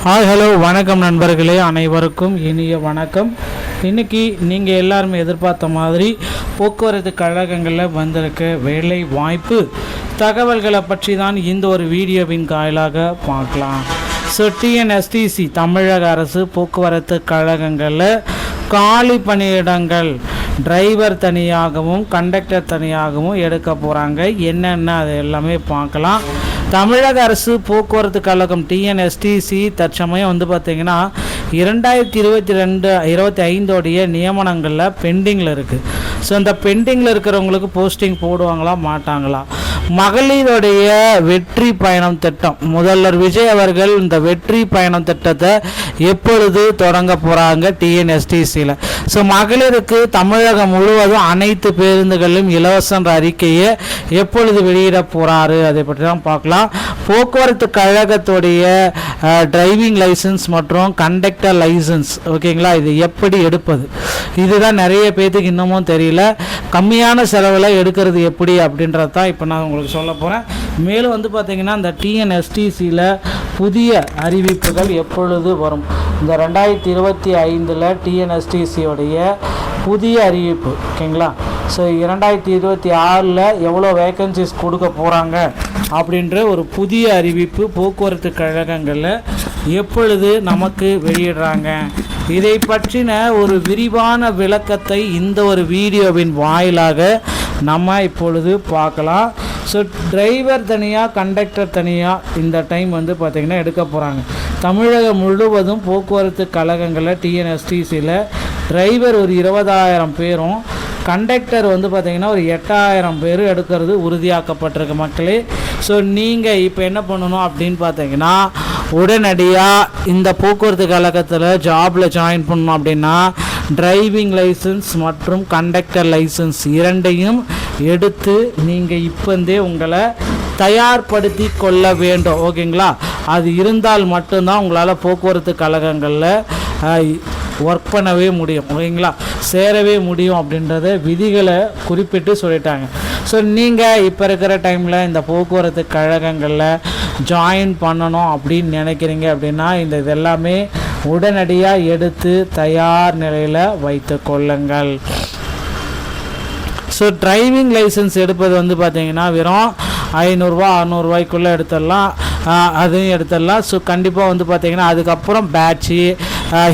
Hi hello வணக்கம் நண்பர்களே, அனைவருக்கும் இனிய வணக்கம். இன்றைக்கி நீங்கள் எல்லாருமே எதிர்பார்த்த மாதிரி போக்குவரத்து கழகங்களில் வந்திருக்க வேலை வாய்ப்பு தகவல்களை பற்றி தான் இந்த ஒரு வீடியோவின் வாயிலாக பார்க்கலாம். டிஎன்எஸ்டிசி தமிழக அரசு போக்குவரத்து கழகங்களில் காலி பணியிடங்கள் டிரைவர் தனியாகவும் கண்டக்டர் தனியாகவும் எடுக்க போகிறாங்க. என்னென்ன அது எல்லாமே பார்க்கலாம். தமிழக அரசு போக்குவரத்து கழகம் டிஎன்எஸ்டிசி தற்சமயம் பார்த்திங்கன்னா 2022-25 நியமனங்களில் பெண்டிங்கில் இருக்குது. ஸோ இந்த பெண்டிங்கில் இருக்கிறவங்களுக்கு போஸ்டிங் போடுவாங்களா மாட்டாங்களா? மகளிருடைய வெற்றி பயணம் திட்டம், முதல்வர் விஜய் அவர்கள் இந்த வெற்றி பயணம் திட்டத்தை எப்பொழுது தொடங்க போகிறாங்க டிஎன்எஸ்டிசியில்? ஸோ மகளிருக்கு தமிழகம் முழுவதும் அனைத்து பேருந்துகளிலும் இலவச அறிக்கையை எப்பொழுது வெளியிட போகிறாரு, அதை பற்றி தான் பார்க்கலாம். போக்குவரத்து கழகத்துடைய டிரைவிங் லைசன்ஸ் மற்றும் கண்டக்டர் லைசன்ஸ், ஓகேங்களா, இது எப்படி எடுப்பது, இதுதான் நிறைய பேர்த்துக்கு இன்னமும் தெரியல. கம்மியான செலவில் எடுக்கிறது எப்படி அப்படின்றது தான் இப்போ நான் உங்களுக்கு சொல்ல போகிறேன். மேலும் பார்த்திங்கன்னா இந்த டிஎன்எஸ்டிசியில் புதிய அறிவிப்புகள் எப்பொழுது வரும், இந்த 2025 டிஎன்எஸ்டிசியோடைய புதிய அறிவிப்பு, ஓகேங்களா. ஸோ 2026 எவ்வளோ வேக்கன்சிஸ் கொடுக்க போகிறாங்க அப்படின்ற ஒரு புதிய அறிவிப்பு போக்குவரத்து கழகங்களில் எப்பொழுது நமக்கு வெளியிடுறாங்க, இதை பற்றின ஒரு விரிவான விளக்கத்தை இந்த ஒரு வீடியோவின் வாயிலாக நம்ம இப்பொழுது பார்க்கலாம். ஸோ டிரைவர் தனியாக கண்டக்டர் தனியாக இந்த டைம் பார்த்திங்கன்னா எடுக்க போகிறாங்க. தமிழகம் முழுவதும் போக்குவரத்து கழகங்களில் டிஎன்எஸ்டிசியில் டிரைவர் ஒரு 20,000 பேரும் கண்டக்டர் பார்த்திங்கன்னா ஒரு 8,000 பேர் எடுக்கிறது உறுதியாக்கப்பட்டிருக்கு மக்களே. ஸோ நீங்கள் இப்போ என்ன பண்ணணும் அப்படின்னு பார்த்தீங்கன்னா, உடனடியாக இந்த போக்குவரத்து கழகத்தில் ஜாபில் ஜாயின் பண்ணணும் அப்படின்னா டிரைவிங் லைசன்ஸ் மற்றும் கண்டக்டர் லைசன்ஸ் இரண்டையும் எடுத்து நீங்கள் இப்போந்தே உங்களை தயார்படுத்தி கொள்ள வேண்டும், ஓகேங்களா. அது இருந்தால் மட்டும்தான் உங்களால் போக்குவரத்து கழகங்களில் ஒர்க் பண்ணவே முடியும், ஓகேங்களா, சேரவே முடியும் அப்படின்றத விதிகளை குறிப்பிட்டு சொல்லிட்டாங்க. ஸோ நீங்கள் இப்போ இருக்கிற டைமில் இந்த போக்குவரத்து கழகங்களில் ஜாயின் பண்ணணும் அப்படின்னு நினைக்கிறீங்க அப்படின்னா இது எல்லாமே உடனடியாக எடுத்து தயார் நிலையில் வைத்து கொள்ளுங்கள். ஸோ டிரைவிங் லைசன்ஸ் எடுப்பது பார்த்திங்கன்னா வெறும் 500-600 எடுத்துடலாம், அதையும் எடுத்துடலாம். ஸோ கண்டிப்பாக பார்த்திங்கன்னா அதுக்கப்புறம் பேட்சு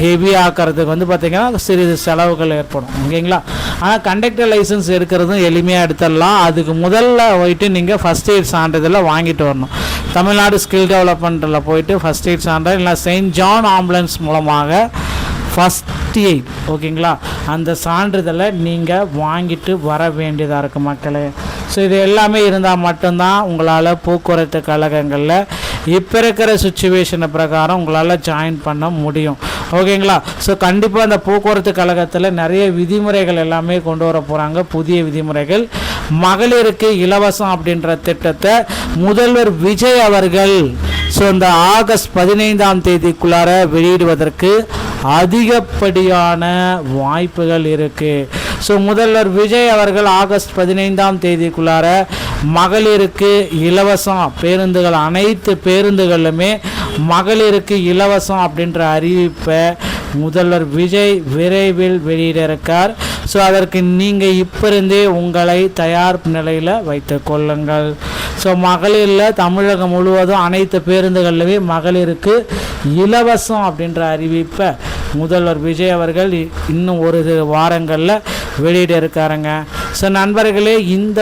ஹெவி ஆக்கிறதுக்கு பார்த்திங்கன்னா சிறிது செலவுகள் ஏற்படும், ஓகேங்களா. ஆனால் கண்டக்டர் லைசன்ஸ் எடுக்கிறதும் எளிமையாக எடுத்துடலாம். அதுக்கு முதல்ல போயிட்டு நீங்கள் ஃபஸ்ட் எய்ட் சான்றிதழில் வாங்கிட்டு வரணும். தமிழ்நாடு ஸ்கில் டெவலப்மெண்ட்டில் போயிட்டு ஃபஸ்ட் எய்ட் சான்றிதழ் இல்லை செயின்ட் ஜான் ஆம்புலன்ஸ் மூலமாக ஃபஸ்ட் எய்ட், ஓகேங்களா, அந்த சான்றிதழை நீங்கள் வாங்கிட்டு வர வேண்டியதாக இருக்குது மக்களே. ஸோ இது எல்லாமே இருந்தால் மட்டும்தான் உங்களால் போக்குவரத்து கழகங்களில் இப்போ இருக்கிற சுச்சுவேஷனை பிரகாரம் உங்களால் ஜாயின் பண்ண முடியும், ஓகேங்களா. ஸோ கண்டிப்பாக அந்த போக்குவரத்து கழகத்தில் நிறைய விதிமுறைகள் எல்லாமே கொண்டு வர போகிறாங்க, புதிய விதிமுறைகள். மகளிருக்கு இலவசம் அப்படின்ற திட்டத்தை முதல்வர் விஜய் அவர்கள் ஸோ இந்த ஆகஸ்ட் 15 வெளியிடுவதற்கு அதிகப்படியான வாய்ப்புகள் இருக்குது. ஸோ முதல்வர் விஜய் அவர்கள் ஆகஸ்ட் 15 மகளிருக்கு இலவசம் பேருந்துகள், அனைத்து பேருந்துகளிலுமே மகளிருக்கு இலவசம் அப்படின்ற அறிவிப்பை முதல்வர் விஜய் விரைவில் வெளியிட இருக்கார். ஸோ அதற்கு நீங்கள் இப்போ இருந்தே உங்களை தயார் நிலையில் வைத்து கொள்ளுங்கள். ஸோ மகளிரில் தமிழகம் முழுவதும் அனைத்து பேருந்துகளிலுமே மகளிருக்கு இலவசம் அப்படின்ற அறிவிப்பை முதல்வர் விஜய் அவர்கள் இன்னும் ஒரு வாரங்களில் வெளியிட இருக்காருங்க. ஸோ நண்பர்களே, இந்த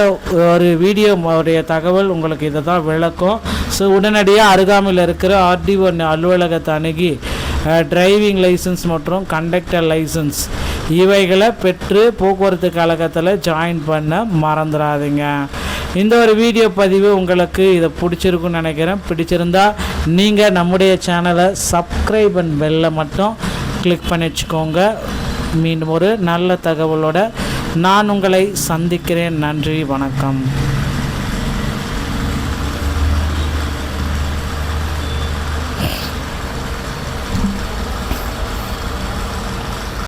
ஒரு வீடியோவுடைய தகவல் உங்களுக்கு இதை தான் விளக்கும். ஸோ உடனடியாக அருகாமையில் இருக்கிற ஆர்டிஓ அலுவலகத்தை அணுகி டிரைவிங் லைசன்ஸ் மற்றும் கண்டக்டர் லைசன்ஸ் இவைகளை பெற்று போக்குவரத்து கழகத்தில் ஜாயின் பண்ண மறந்துடாதீங்க. இந்த ஒரு வீடியோ பதிவு உங்களுக்கு இதை பிடிச்சிருக்குன்னு நினைக்கிறேன். பிடிச்சிருந்தா நீங்கள் நம்முடைய சேனலை சப்ஸ்கிரைப் அண்ட் பெல்லை மட்டும் கிளிக் பண்ணி வச்சுக்கோங்க. மீண்டும் ஒரு நல்ல தகவலோடு நான் உங்களை சந்திக்கிறேன். நன்றி, வணக்கம்.